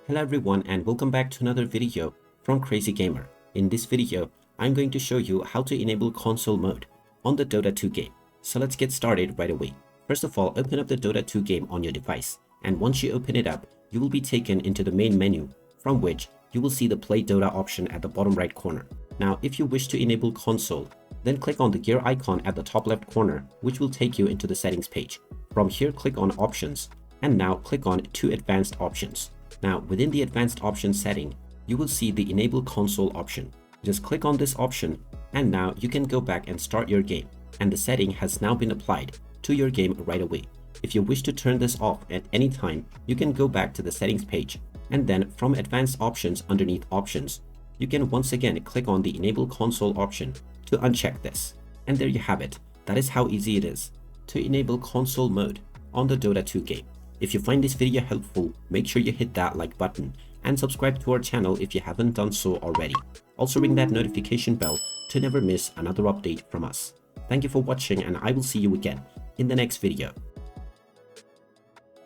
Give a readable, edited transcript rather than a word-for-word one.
Hello everyone and welcome back to another video from Crazy Gamer. In this video, I'm going to show you how to enable console mode on the Dota 2 game. So let's get started right away. First of all, open up the Dota 2 game on your device, and once you open it up, you will be taken into the main menu, from which you will see the Play Dota option at the bottom right corner. Now, if you wish to enable console, then click on the gear icon at the top left corner, which will take you into the settings page. From here, click on options, and now click on 2 advanced options. Now, within the advanced options setting, you will see the enable console option. Just click on this option, and now you can go back and start your game, and the setting has now been applied to your game right away. If you wish to turn this off at any time, you can go back to the settings page, and then from advanced options underneath options, you can once again click on the enable console option to uncheck this. And there you have it. That is how easy it is to enable console mode on the Dota 2 game. If you find this video helpful, make sure you hit that like button and subscribe to our channel if you haven't done so already. Also ring that notification bell to never miss another update from us. Thank you for watching, and I will see you again in the next video.